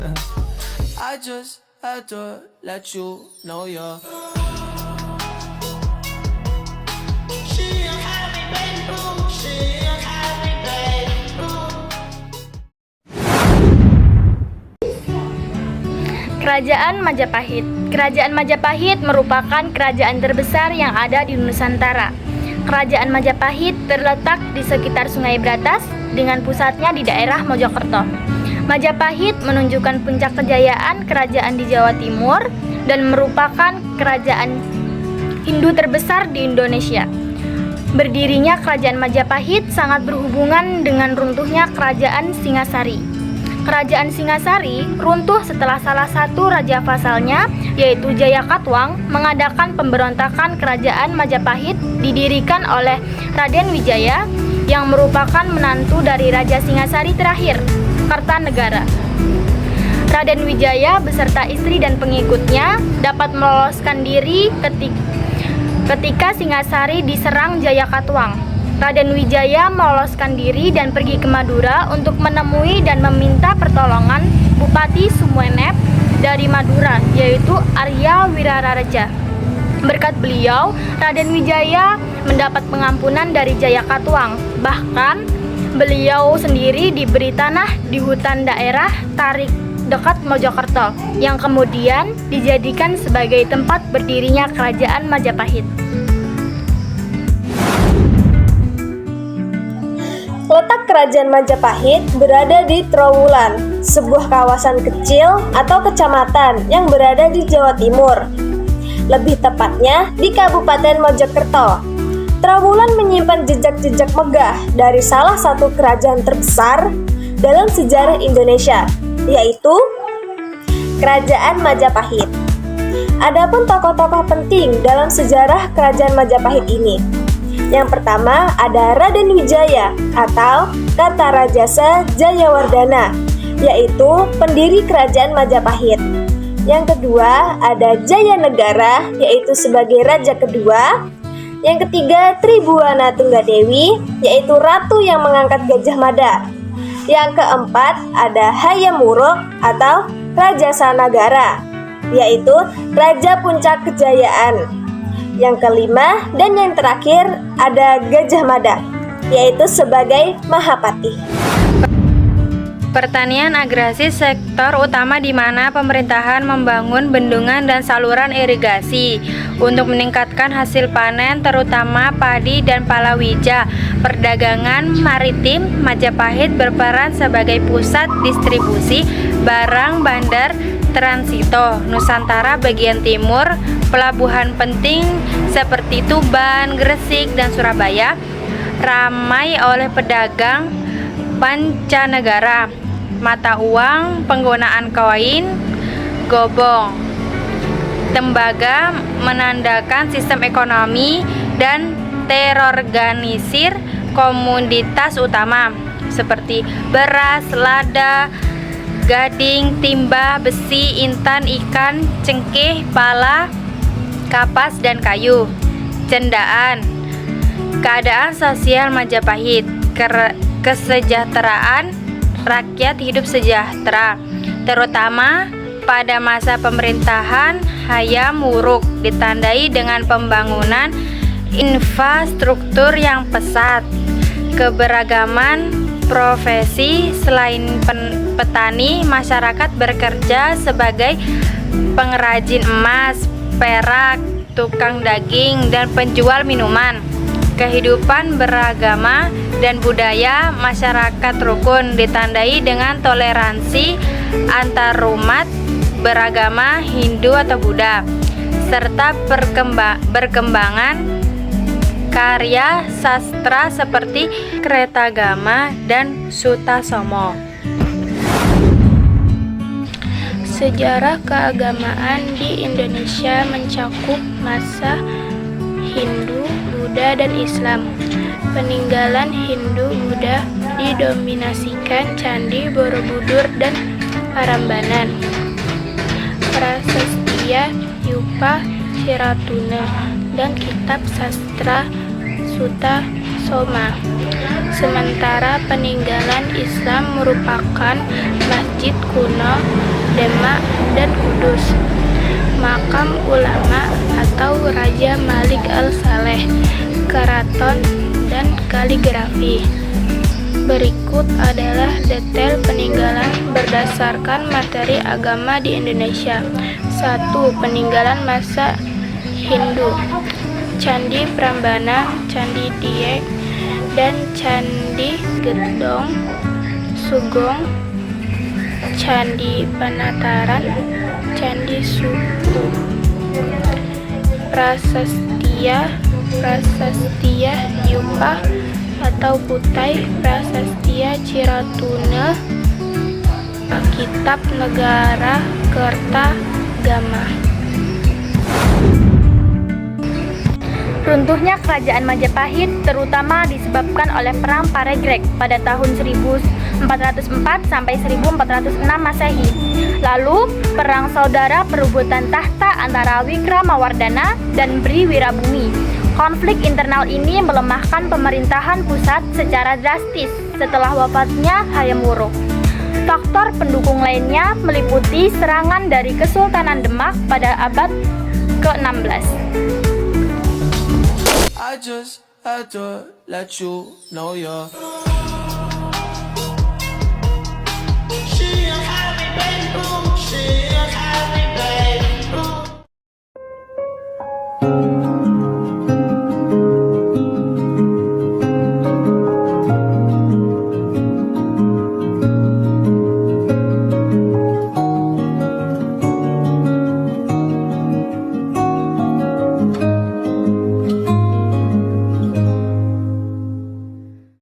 I just had to let you know you're. Kerajaan Majapahit. Kerajaan Majapahit merupakan kerajaan terbesar yang ada di Nusantara. Kerajaan Majapahit terletak di sekitar Sungai Bratas dengan pusatnya di daerah Mojokerto. Majapahit menunjukkan puncak kejayaan kerajaan di Jawa Timur dan merupakan kerajaan Hindu terbesar di Indonesia. Berdirinya kerajaan Majapahit sangat berhubungan dengan runtuhnya kerajaan Singasari. Kerajaan Singasari runtuh setelah salah satu raja vasalnya, yaitu Jayakatwang, mengadakan pemberontakan kerajaan Majapahit didirikan oleh Raden Wijaya yang merupakan menantu dari Raja Singasari terakhir, Kartanegara. Raden Wijaya beserta istri dan pengikutnya dapat meloloskan diri ketika Singasari diserang Jayakatwang. Raden Wijaya meloloskan diri dan pergi ke Madura untuk menemui dan meminta pertolongan Bupati Sumenep dari Madura, yaitu Arya Wiraraja. Berkat beliau, Raden Wijaya mendapat pengampunan dari Jayakatwang. Bahkan, beliau sendiri diberi tanah di hutan daerah Tarik dekat Mojokerto, yang kemudian dijadikan sebagai tempat berdirinya kerajaan Majapahit. Letak kerajaan Majapahit berada di Trowulan, sebuah kawasan kecil atau kecamatan yang berada di Jawa Timur. Lebih tepatnya di Kabupaten Mojokerto. Trowulan menyimpan jejak-jejak megah dari salah satu kerajaan terbesar dalam sejarah Indonesia, yaitu Kerajaan Majapahit. Adapun tokoh-tokoh penting dalam sejarah Kerajaan Majapahit ini. Yang pertama ada Raden Wijaya atau Kartarajasa Jayawardana, yaitu pendiri Kerajaan Majapahit. Yang kedua ada Jayanegara, yaitu sebagai raja kedua. Yang ketiga Tribhuwana Tunggadewi, yaitu ratu yang mengangkat Gajah Mada. Yang keempat ada Hayam Wuruk atau Raja Sanagara, yaitu Raja Puncak Kejayaan. Yang kelima dan yang terakhir ada Gajah Mada, yaitu sebagai Mahapati. Pertanian agrasi sektor utama di mana pemerintahan membangun bendungan dan saluran irigasi untuk meningkatkan hasil panen terutama padi dan palawija. Perdagangan maritim, Majapahit berperan sebagai pusat distribusi barang bandar transito Nusantara bagian timur. Pelabuhan penting seperti Tuban, Gresik, dan Surabaya ramai oleh pedagang pancanegara. Mata uang, penggunaan koin, gobong, tembaga menandakan sistem ekonomi dan terorganisir komoditas utama seperti beras, lada, gading, timah, besi, intan, ikan, cengkeh, pala, kapas, dan kayu. Cendaan. Keadaan sosial Majapahit. Kesejahteraan rakyat hidup sejahtera, terutama pada masa pemerintahan Hayam Wuruk, ditandai dengan pembangunan infrastruktur yang pesat. Keberagaman profesi, selain petani, masyarakat bekerja sebagai pengrajin emas, perak, tukang daging, dan penjual minuman. Kehidupan beragama dan budaya masyarakat rukun, ditandai dengan toleransi antarumat beragama Hindu atau Buddha, serta berkembangan karya sastra seperti Kretagama dan Sutasoma. Sejarah keagamaan di Indonesia mencakup masa Hindu, Buddha, dan Islam. Peninggalan Hindu-Buddha didominasikan Candi Borobudur dan Prambanan, Prasastia Yupa Ciratuna, dan kitab sastra Sutasoma. Sementara peninggalan Islam merupakan masjid kuno Demak, dan Kudus. Makam ulama atau Raja Malik Al-Saleh, keraton, dan kaligrafi. Berikut adalah detail peninggalan berdasarkan materi agama di Indonesia. 1. Peninggalan masa Hindu. Candi Prambanan, Candi Dieng, dan Candi Gedong Sugong, Candi Panataran, Candi Suku. Prasastia Yupa atau Kutai, Prasastia Ciratuna, Kitab Negara Kertagama. Runtuhnya kerajaan Majapahit terutama disebabkan oleh Perang Paregreg pada tahun 1404 sampai 1406 Masehi. Lalu, Perang Saudara perebutan tahta antara Wikramawardhana dan Bri Wirabumi. Konflik internal ini melemahkan pemerintahan pusat secara drastis setelah wafatnya Hayam Wuruk. Faktor pendukung lainnya meliputi serangan dari Kesultanan Demak pada abad ke-16. I just had to let you know you're